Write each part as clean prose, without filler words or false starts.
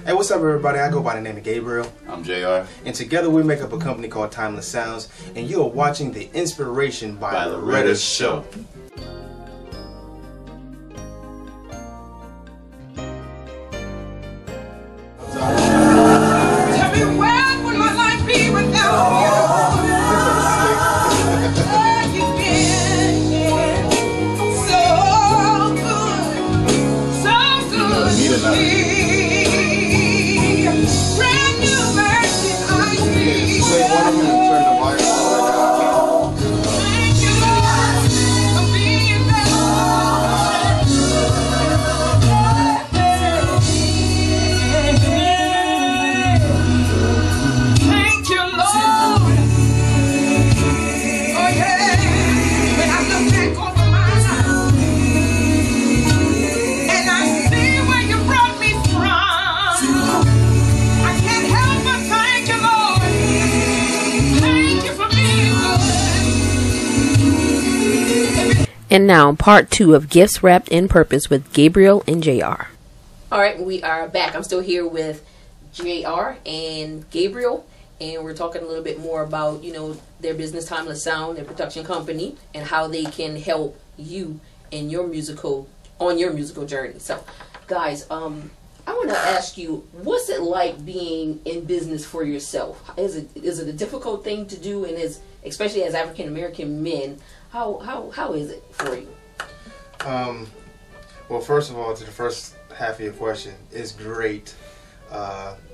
Hey, what's up everybody? I go by the name of Gabriel. I'm J.R. And together we make up a company called Timeless Sounds, and you are watching The Inspiration by Loretta Show. Tell me where would my life be without you? You've been so good to me. Brand new mercy I see. Thank you, Lord, for being there. Thank you, Lord. Oh yeah. When I look back over my life and I see where you brought me from, I can't help but thank you, Lord. Thank you for being good. And now, part 2 of Gifts Wrapped in Purpose with Gabriel and J.R. All right, we are back. I'm still here with J.R. and Gabriel, and we're talking a little bit more about, you know, their business, Timeless Sound, their production company, and how they can help you in your musical journey. So, guys, I want to ask you, what's it like being in business for yourself? Is it a difficult thing to do, and especially as African American men, how is it for you? Well, first of all, to the first half of your question, it's great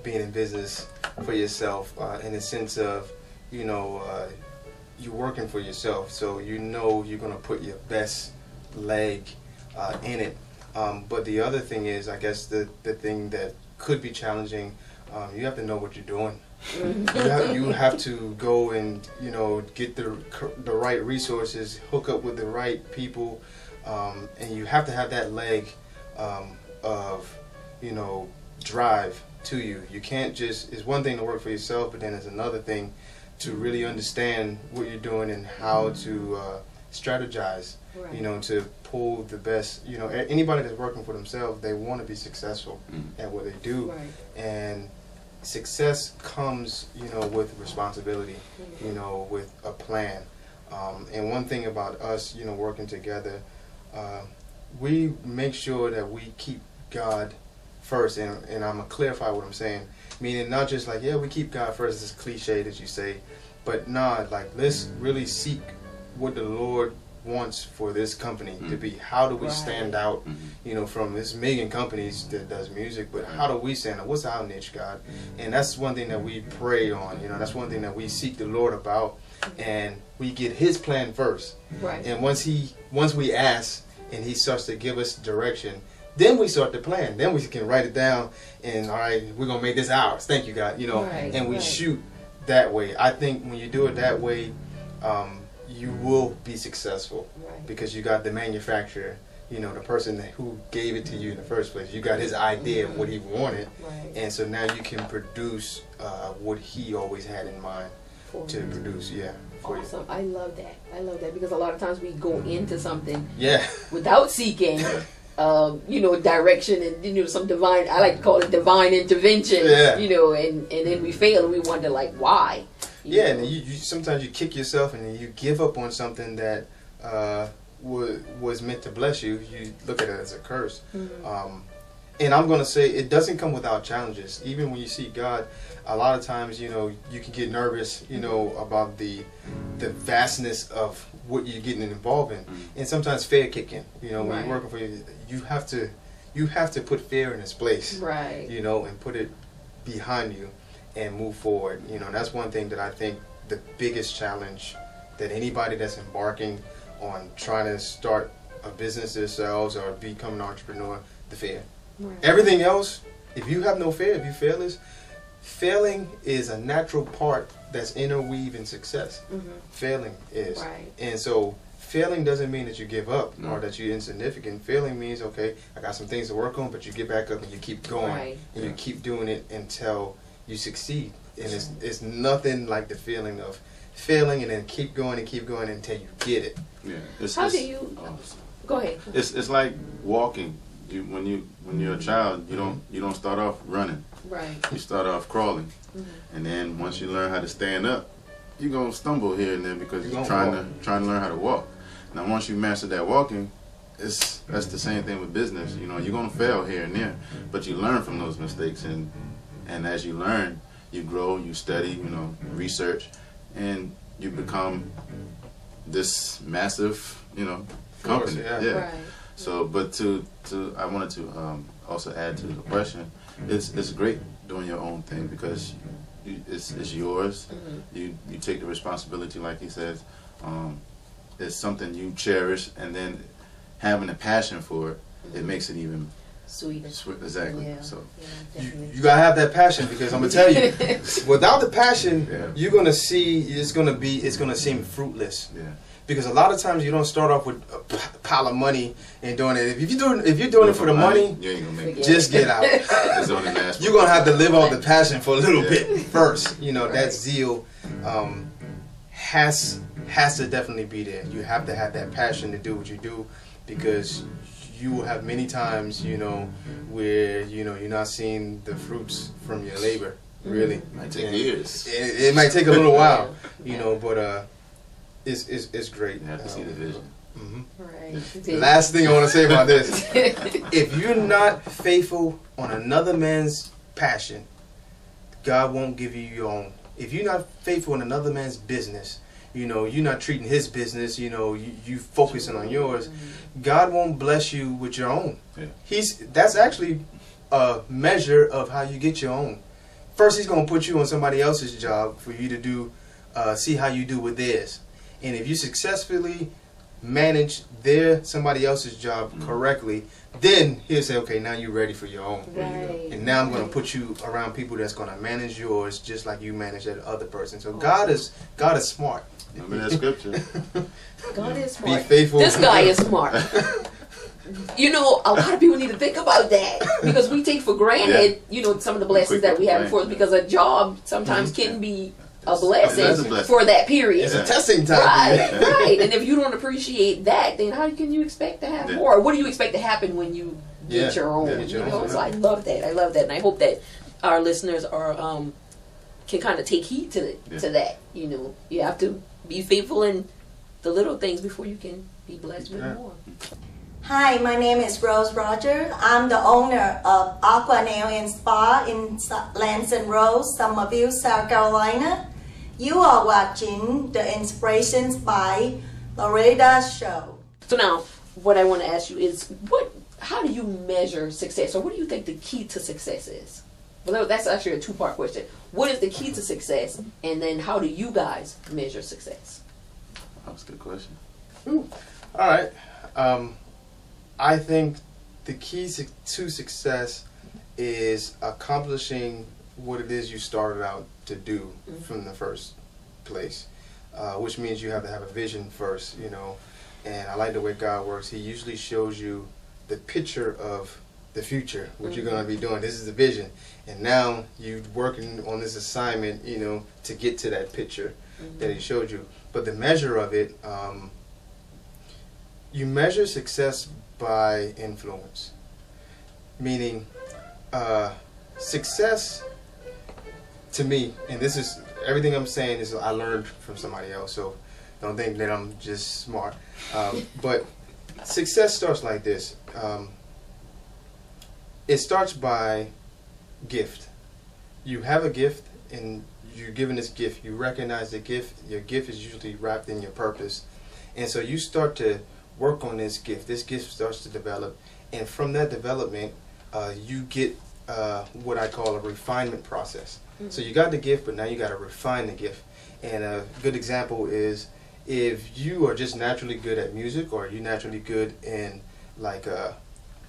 being in business for yourself in the sense of, you know, you're working for yourself, so you know you're going to put your best leg in it. But the other thing is, I guess the thing that could be challenging, you have to know what you're doing. You have to go and, you know, get the right resources, hook up with the right people, and you have to have that leg of, you know, drive to you. You can't just, it's one thing to work for yourself, but then it's another thing to really understand what you're doing and how to strategize, Right. you know, to pull the best. You know, anybody that's working for themselves, they want to be successful at what they do. Right. And success comes, you know, with responsibility, you know, with a plan. And one thing about us, you know, working together, we make sure that we keep God first. And I'm going to clarify what I'm saying. Meaning not just like, yeah, we keep God first, it's cliche that you say, but nah, like, let's really seek what the Lord wants for this company to be. How do we stand out, you know, from this million companies that does music, but how do we stand out? What's our niche, God? And that's one thing that we pray on, you know, that's one thing that we seek the Lord about, and we get His plan first. Right. And once we ask and He starts to give us direction, then we start to plan. Then we can write it down and, all right, we're going to make this ours. Thank you, God, you know, and we shoot that way. I think when you do it that way, you will be successful, because you got the manufacturer, you know, the person who gave it to you in the first place. You got his idea of what he wanted, and so now you can produce what he always had in mind to produce. Yeah. Awesome. I love that. I love that, because a lot of times we go into something without seeking you know, direction and, you know, some divine, I like to call it divine intervention, you know, and then we fail and we wonder, like, why? You know? And you sometimes you kick yourself and you give up on something that was meant to bless you. You look at it as a curse. And I'm going to say it doesn't come without challenges. Even when you see God, a lot of times, you know, you can get nervous, you know, about the vastness of what you're getting involved in. And sometimes fear kick in. You know, when you're working for you have to put fear in its place. You know, and put it behind you and move forward. You know, that's one thing that I think the biggest challenge that anybody that's embarking on trying to start a business themselves or become an entrepreneur, the fear. Everything else, if you have no fear, if you failing is a natural part that's interweaved in success. Failing is. And so failing doesn't mean that you give up or that you're insignificant. Failing means, okay, I got some things to work on, but you get back up and you keep going, and you keep doing it until you succeed. And it's nothing like the feeling of failing and then keep going until you get it. Yeah. How do you? Go ahead. It's like walking. When you're a child, you don't start off running. Right. You start off crawling, and then once you learn how to stand up, you're gonna stumble here and there because you're trying to learn how to walk. Now, once you master that walking, that's the same thing with business. You know, you're gonna fail here and there, but you learn from those mistakes, and as you learn, you grow, you study, you know, research, and you become this massive, you know, company. Yeah. Right. So, but I wanted to also add to the question. It's great doing your own thing because it's yours. You take the responsibility, like he says. It's something you cherish, and then having a passion for it, it makes it even sweeter. Exactly. Yeah. So you gotta have that passion, because I'm gonna tell you, without the passion, you're gonna see it's gonna seem fruitless. Yeah. Because a lot of times you don't start off with a pile of money and doing it. If you're doing it for the money, you ain't gonna make it. Just get out. You're gonna have to live off the passion for a little bit first. You know, that zeal has to definitely be there. You have to have that passion to do what you do, because you will have many times, you know, where you're not seeing the fruits from your labor. Really, it might take years. It might take a little while, you know, but it's great. You have to see the vision. Right. Last thing I want to say about this: if you're not faithful on another man's passion, God won't give you your own. If you're not faithful in another man's business, you know, you're not treating his business, you know, you focusing on yours, God won't bless you with your own. Yeah. That's actually a measure of how you get your own. First, he's going to put you on somebody else's job for you to do, see how you do with theirs. And if you successfully manage somebody else's job correctly, then he'll say, okay, now you're ready for your own. Right. And now I'm going to put you around people that's going to manage yours just like you manage that other person. So God is smart. Remember that scripture. God is smart. Be faithful. This guy is smart. You know, a lot of people need to think about that, because we take for granted, you know, some of the blessings that we have before us, because a job sometimes can be a blessing for that period. It's a testing time. Right. And if you don't appreciate that, then how can you expect to have more? What do you expect to happen when you get your own? So I love that. I love that, and I hope that our listeners are can kind of take heed to that. You know, you have to be faithful in the little things before you can be blessed with more. Hi, my name is Rose Roger. I'm the owner of Aqua Nail and Spa in Lansing Road, Summerville, South Carolina. You are watching the Inspirations by Loretta Show. So now, what I want to ask you is, how do you measure success, or what do you think the key to success is? Well, that's actually a two-part question. What is the key to success, and then how do you guys measure success? That was a good question. All right. I think the key to success is accomplishing what it is you started out to do from the first place, which means you have to have a vision first, you know. And I like the way God works. He usually shows you the picture of the future, what you're going to be doing. This is the vision. And now you're working on this assignment, you know, to get to that picture that he showed you. But the measure of it, you measure success by influence. Meaning, success to me, and this is everything I'm saying is I learned from somebody else, so don't think that I'm just smart. But success starts like this. It starts by gift. You have a gift, and you're given this gift. You recognize the gift. Your gift is usually wrapped in your purpose, and so you start to work on this gift. This gift starts to develop, and from that development, you get what I call a refinement process. So you got the gift, but now you got to refine the gift. And a good example is if you are just naturally good at music, or you're naturally good in like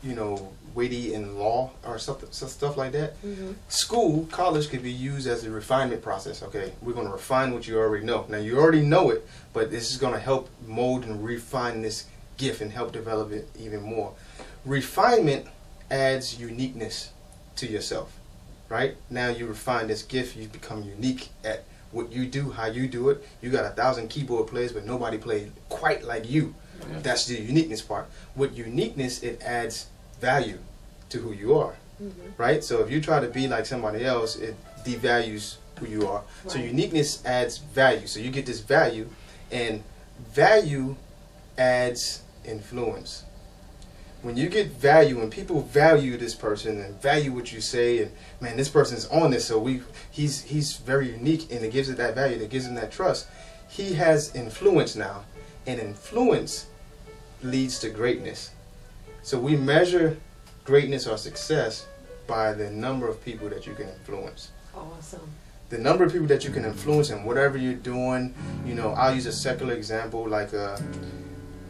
you know, weighty in law or stuff like that. School, college could be used as a refinement process. Okay, we're going to refine what you already know. Now you already know it, but this is going to help mold and refine this gift and help develop it even more. Refinement adds uniqueness to yourself, right? Now you refine this gift, you become unique at what you do, how you do it. You got 1,000 keyboard players, but nobody played quite like you. That's the uniqueness part. With uniqueness, it adds value to who you are, right? So if you try to be like somebody else, it devalues who you are. So uniqueness adds value. So you get this value, and value adds influence. When you get value, when people value this person and value what you say, and man, this person's on this, so he's very unique, and it gives it that value, that gives him that trust. He has influence now, and influence leads to greatness. So we measure greatness or success by the number of people that you can influence. Awesome. The number of people that you can influence in whatever you're doing. You know, I'll use a secular example, like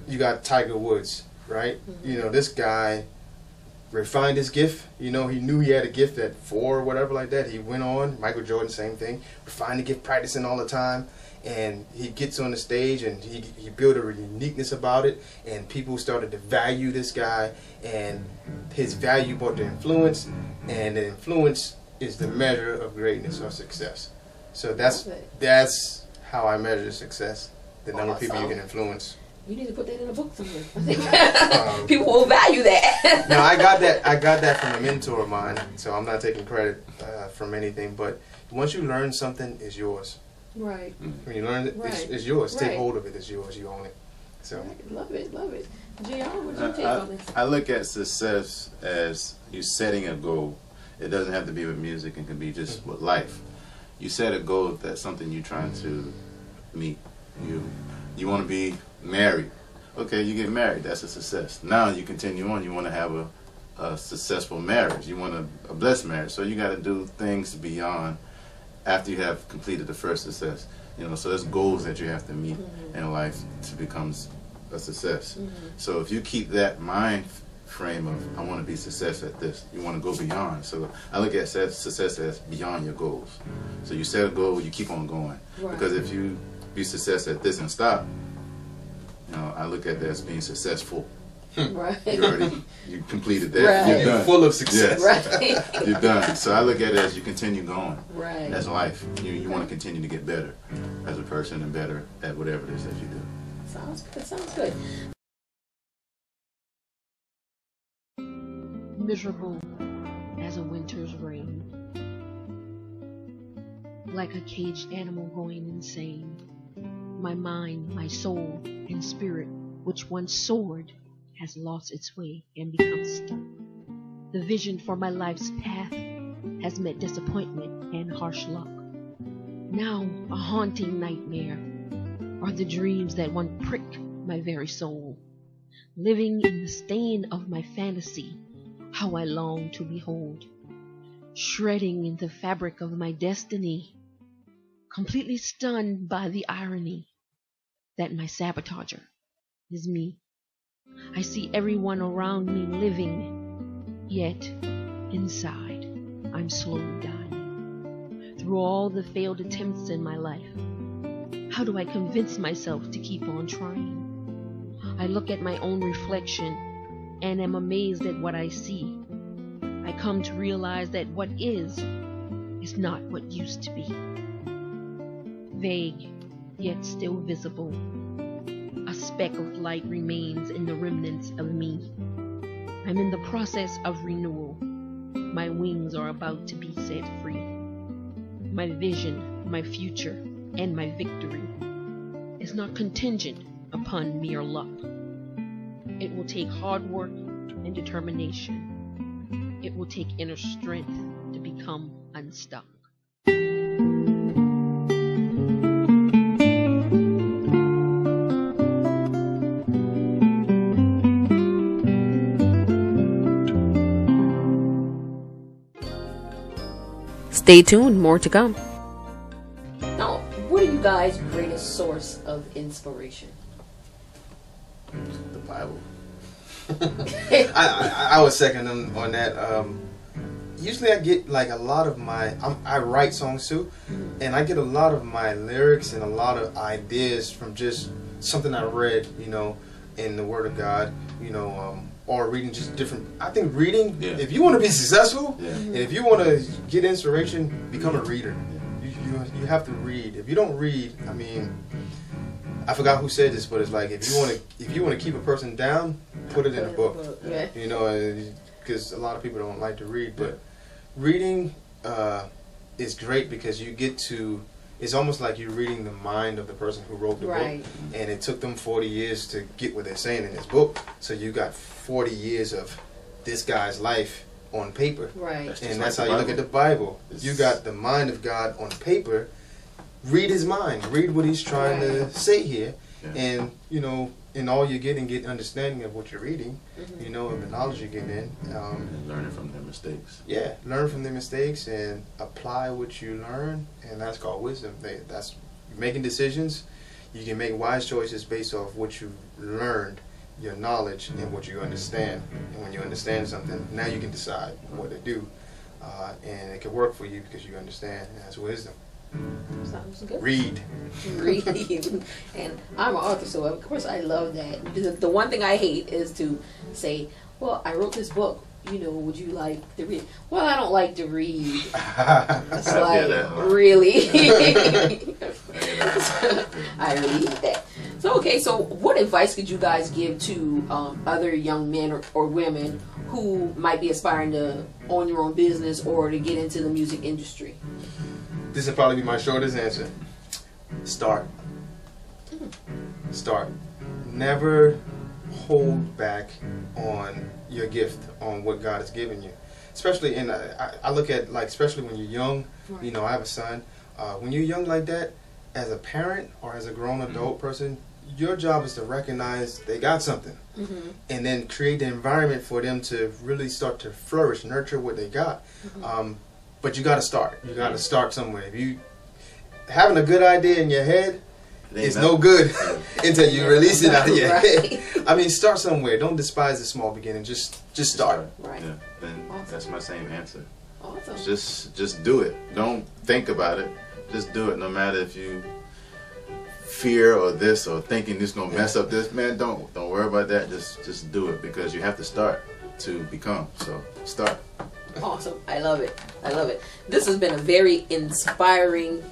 you got Tiger Woods, right? You know, this guy refined his gift. You know, he knew he had a gift at 4 or whatever like that. He went on. Michael Jordan, same thing. Refined the gift, practicing all the time. And he gets on the stage and he built a uniqueness about it, and people started to value this guy, and his value brought the influence, and the influence is the measure of greatness or success. So that's how I measure success, the number of people you can influence. You need to put that in a book somewhere. I think people will value that. No, I got that from a mentor of mine, so I'm not taking credit from anything, but once you learn something, it's yours. Right. When you learn it, it's yours. Take hold of it. It's yours. You own it. So love it, love it. JR, what do you take on this? I look at success as you setting a goal. It doesn't have to be with music. It can be just with life. You set a goal that's something you're trying to meet. You want to be married. Okay, you get married. That's a success. Now you continue on. You want to have a successful marriage. You want a blessed marriage. So you got to do things beyond after you have completed the first success. You know, so there's goals that you have to meet in life to become a success. So if you keep that mind frame of, I want to be success at this, you want to go beyond. So I look at success as beyond your goals. So you set a goal, you keep on going. Because if you be success at this and stop, you know, I look at that as being successful. Right. You completed that. You're done. Full of success. Right. You're done. So I look at it as you continue going. Right. That's life. You want to continue to get better as a person and better at whatever it is that you do. Sounds good. Sounds good. Miserable as a winter's rain, like a caged animal going insane. My mind, my soul, and spirit, which once soared, has lost its way and become stuck. The vision for my life's path has met disappointment and harsh luck. Now a haunting nightmare are the dreams that once pricked my very soul. Living in the stain of my fantasy, how I long to behold. Shredding in the fabric of my destiny, completely stunned by the irony that my sabotager is me. I see everyone around me living, yet inside I'm slowly dying. Through all the failed attempts in my life, how do I convince myself to keep on trying? I look at my own reflection and am amazed at what I see. I come to realize that what is not what used to be. Vague, yet still visible. A speck of light remains in the remnants of me. I'm in the process of renewal. My wings are about to be set free. My vision, my future, and my victory is not contingent upon mere luck. It will take hard work and determination. It will take inner strength to become unstuck. Stay tuned, more to come. Now, what are you guys' greatest source of inspiration? The Bible. I would second them on that. Usually I get like a lot of my, I write songs too, and I get a lot of my lyrics and a lot of ideas from just something I read, you know, in the Word of God, you know, or reading just different. I think reading, if you want to be successful, and if you want to get inspiration, become a reader. You have to read. If you don't read, I mean, I forgot who said this, but it's like if you want to keep a person down, put it in a book. You know, because a lot of people don't like to read, but reading is great because you get to. It's almost like you're reading the mind of the person who wrote the book, and it took them 40 years to get what they're saying in this book. So you got 40 years of this guy's life on paper, and that's how you look at the Bible. You got the mind of God on paper. Read his mind. Read what he's trying to say here, and you know, in all you're getting, get understanding of what you're reading. You know, and the knowledge you're getting in, and learning from their mistakes. Yeah, learn from their mistakes and apply what you learn, and that's called wisdom. That's making decisions. You can make wise choices based off what you learned, your knowledge, and what you understand. And when you understand something, now you can decide what to do, and it can work for you because you understand. And that's wisdom. Sounds good. Read. And I'm an author, so of course I love that. The one thing I hate is to say, well, I wrote this book, you know, would you like to read? Well, I don't like to read. It's like, really? I really hate that. So, okay, so what advice could you guys give to other young men or women who might be aspiring to own your own business or to get into the music industry? This will probably be my shortest answer. Start. Start. Never hold back on your gift, on what God has given you. Especially in, I look at, like, especially when you're young, you know, I have a son. When you're young like that, as a parent or as a grown adult person, your job is to recognize they got something. And then create the environment for them to really start to flourish, nurture what they got. But you got to start. You got to start somewhere. If you having a good idea in your head, it's no good until you release it out of your head. I mean, start somewhere. Don't despise the small beginning. Just start. Yeah, and that's my same answer. Awesome. Just do it. Don't think about it. Just do it. No matter if you fear or this or thinking this gonna mess up this, man. Don't worry about that. Just do it because you have to start to become. So start. Awesome. I love it. I love it. This has been a very inspiring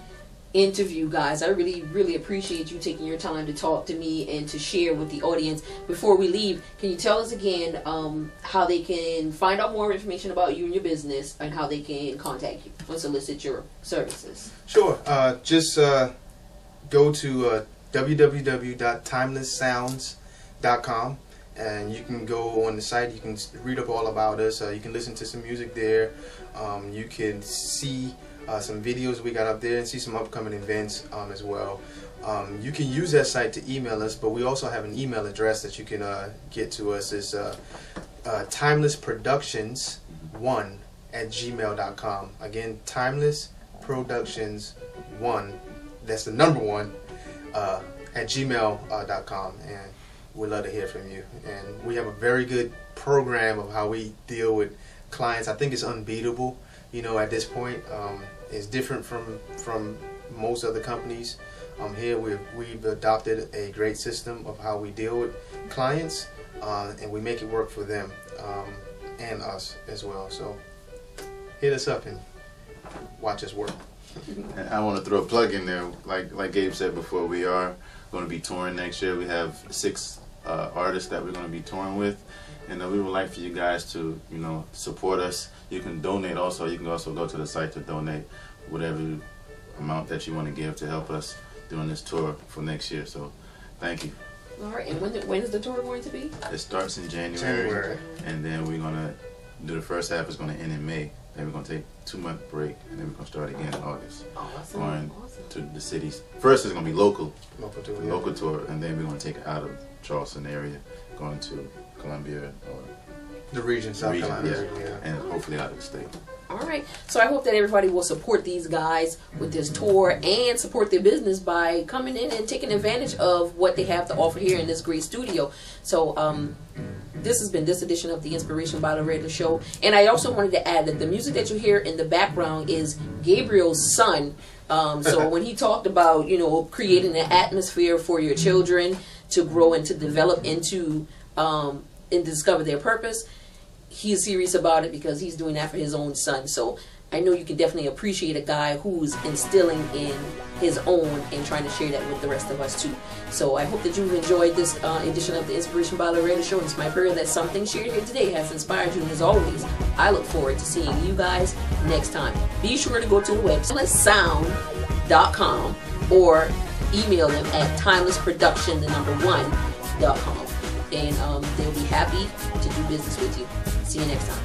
interview, guys. I really appreciate you taking your time to talk to me and to share with the audience. Before we leave, can you tell us again how they can find out more information about you and your business and how they can contact you and solicit your services? Sure. Just go to www.timelesssounds.com. And you can go on the site, you can read up all about us, you can listen to some music there, you can see some videos we got up there and see some upcoming events as well. You can use that site to email us, but we also have an email address that you can get to us. It's timelessproductions1@gmail.com. Again, timelessproductions1, that's the number 1, at gmail.com. And we'd love to hear from you. And we have a very good program of how we deal with clients. I think it's unbeatable, you know, at this point. It's different from most other companies. Here we've adopted a great system of how we deal with clients, and we make it work for them and us as well. So hit us up and watch us work. And I want to throw a plug in there, like Gabe said before. We are going to be touring next year. We have 6 artists that we're going to be touring with, and we would like for you guys to, you know, support us. You can donate also. You can also go to the site to donate whatever amount that you want to give to help us during this tour for next year. So thank you. All right. And when is the tour going to be? It starts in January. And then we're going to do the first half. Is going to end in May. Then we're going to take a 2-month break, and then we're going to start again in August. Awesome. Going to the cities. First it's going to be local tour, and then we're going to take it out of Charleston area, going to Columbia or the region, South Carolina, and hopefully out of the state. All right. So I hope that everybody will support these guys with this tour and support their business by coming in and taking advantage of what they have to offer here in this great studio. So this has been this edition of the Inspiration by Loretta Show. And I also wanted to add that the music that you hear in the background is Gabriel's son. So when he talked about, you know, creating an atmosphere for your children to grow and to develop into and discover their purpose, he's serious about it because he's doing that for his own son. So I know you can definitely appreciate a guy who's instilling in his own and trying to share that with the rest of us too. So I hope that you've enjoyed this edition of the Inspiration by Loretta Show. It's my prayer that something shared here today has inspired you. And as always, I look forward to seeing you guys next time. Be sure to go to the website timelesssound.com or email them at timelessproduction1.com, and they'll be happy to do business with you. See you next time.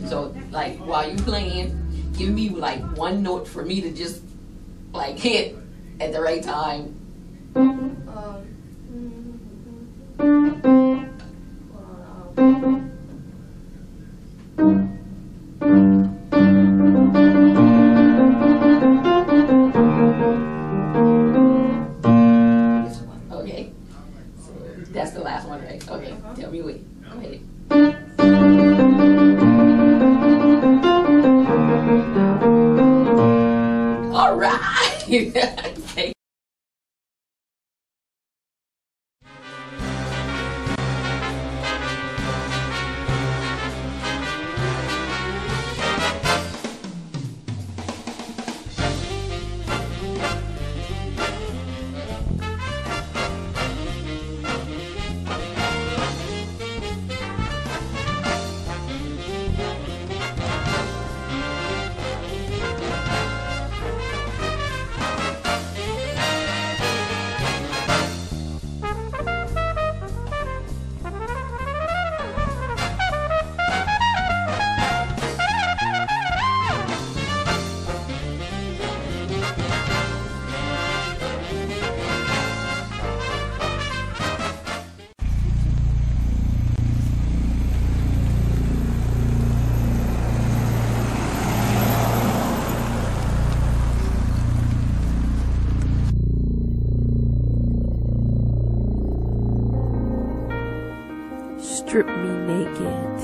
So, like, while you playing, give me like one note for me to just like hit at the right time. Okay, so that's the last one, right? Okay, tell me wait. Go ahead. All right. Okay. Strip me naked,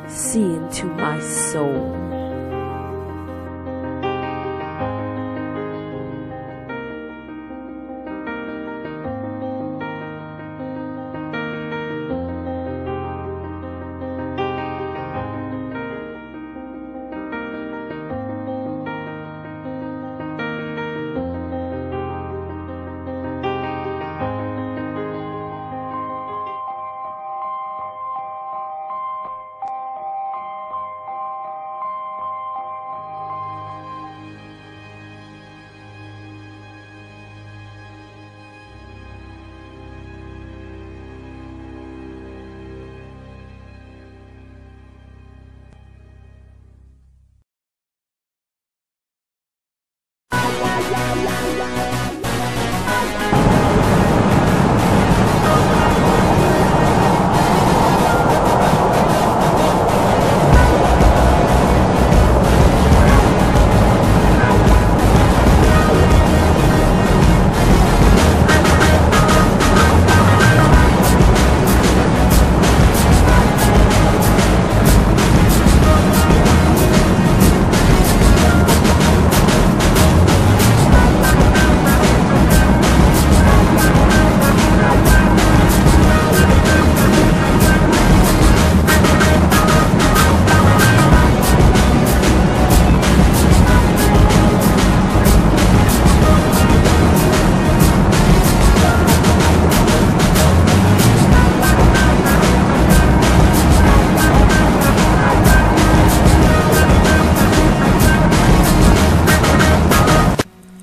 see into my soul.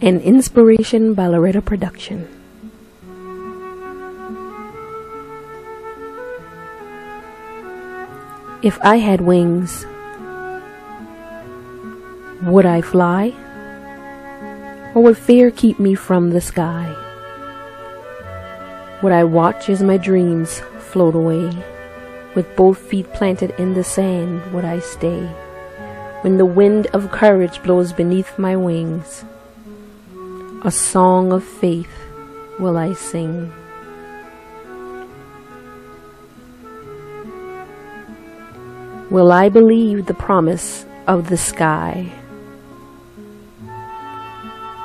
An inspiration by Loretta Production. If I had wings, would I fly? Or would fear keep me from the sky? Would I watch as my dreams float away? With both feet planted in the sand would I stay? When the wind of courage blows beneath my wings, a song of faith will I sing. Will I believe the promise of the sky,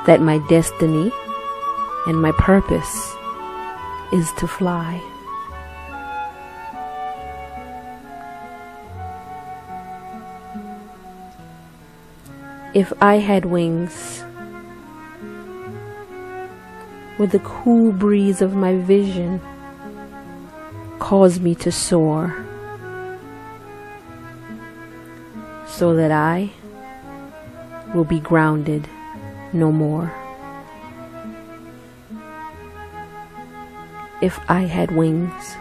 that my destiny and my purpose is to fly? If I had wings, would the cool breeze of my vision cause me to soar, so that I will be grounded no more? If I had wings.